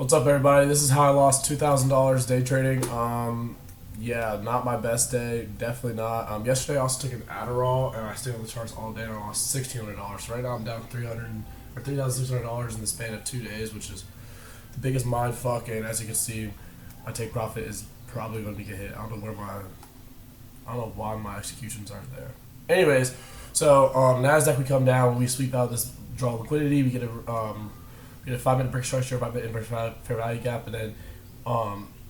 What's up, everybody? This is how I lost $2,000 day trading. Yeah, not my best day. Definitely not. Yesterday I also took an Adderall and I stayed on the charts all day and I lost $1,600. So right now I'm down $3,600 in the span of 2 days, which is the biggest mind fuck. And as you can see, my take profit is probably going to get hit. I don't know why my executions aren't there. Anyways, so Nasdaq, we come down, we sweep out this draw liquidity, we get a 5-minute break structure, 5-minute inverse fair value gap, and then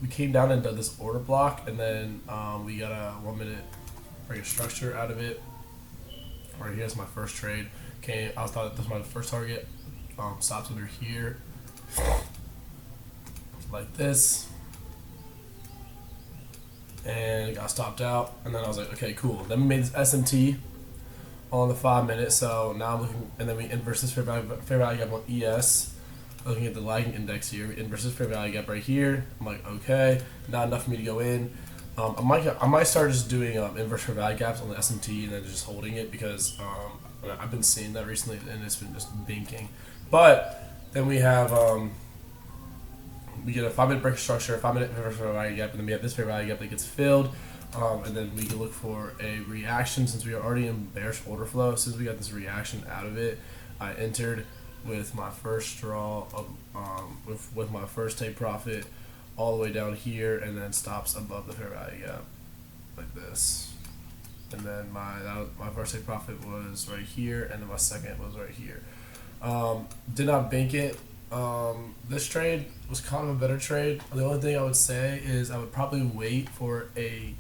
we came down into this order block, and then we got a 1-minute break of structure out of it. Right here's my first trade. I thought this was my first target. Stops under here, like this, and it got stopped out. And then I was like, okay, cool. Then we made this SMT on the 5-minute. So now I'm looking, and then we inverse this fair value gap on ES. Looking at the lagging index here, we inverse this fair value gap right here. I'm like, okay, not enough for me to go in. I might start just doing inverse fair value gaps on the SMT and then just holding it, because I've been seeing that recently and it's been just binking. But then we have we get a 5-minute break structure, 5-minute inverse fair value gap, and then we have this fair value gap that gets filled. And then we can look for a reaction since we are already in bearish order flow. Since we got this reaction out of it, I entered with my first draw with my first take profit all the way down here, and then stops above the fair value gap like this. And then my first take profit was right here, and then my second was right here. Did not bank it. This trade was kind of a better trade. The only thing I would say is I would probably wait for a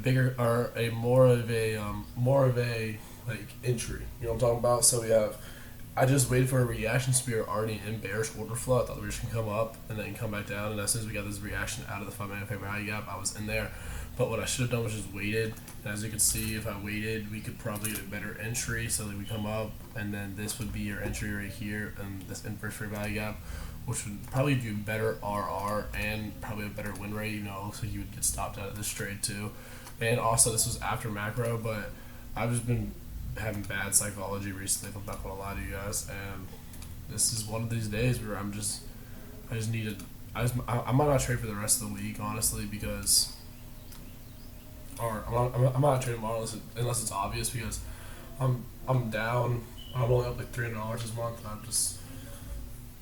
bigger or a more of a like entry. You know what I'm talking about? So I just waited for a reaction, so we were already in bearish order flow. I thought we were just gonna come up and then come back down, and as soon as we got this reaction out of the 5-minute fair value gap, I was in there. But what I should have done was just waited, and as you can see, if I waited, we could probably get a better entry, so that we come up, and then this would be your entry right here, and this inverse fair value gap, which would probably do better RR and probably a better win rate. You know, so you would get stopped out of this trade too. And also, this was after macro, but I've just been having bad psychology recently, if I'm not gonna lie to you guys, and this is one of these days where I might not trade for the rest of the week, honestly, because I'm not trading tomorrow unless it's obvious, because I'm down. I'm only up like $300 this month, and I've just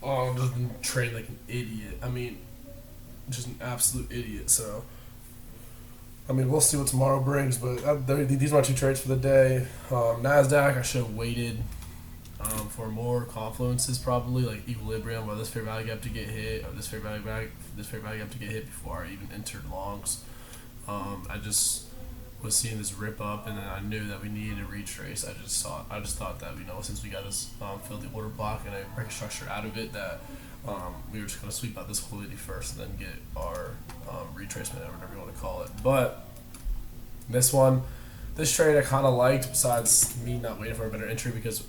been trading like an idiot. I mean, just an absolute idiot. So I mean, we'll see what tomorrow brings, but these are my two trades for the day. Nasdaq, I should have waited for more confluences, probably like equilibrium, or this fair value gap to get hit, or this fair value gap to get hit before I even entered longs. I just was seeing this rip up, and then I knew that we needed a retrace. I just thought that, you know, since we got this fill the order block and a break structure out of it, that we were just going to sweep out this liquidity first and then get our retracement, or whatever you want to call it. But this trade I kind of liked, besides me not waiting for a better entry, because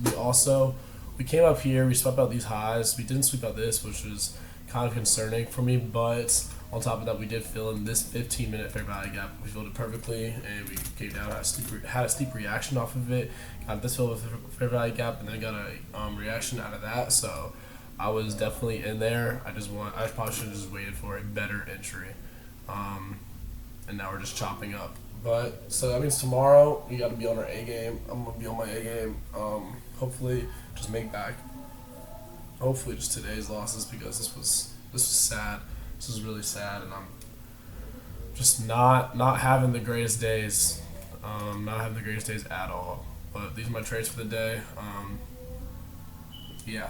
we came up here, we swept out these highs. We didn't sweep out this, which was kind of concerning for me, but on top of that, we did fill in this 15-minute fair value gap. We filled it perfectly, and we came down, had a steep reaction off of it, got this filled with fair value gap, and then got a reaction out of that. So I was definitely in there. I probably should have just waited for a better entry. And now we're just chopping up. But so that means tomorrow we got to be on our A game. I'm gonna be on my A game. Hopefully, just make back. Hopefully, just today's losses, because this was sad. This is really sad, and I'm just not having the greatest days. Not having the greatest days at all. But these are my trades for the day. Yeah.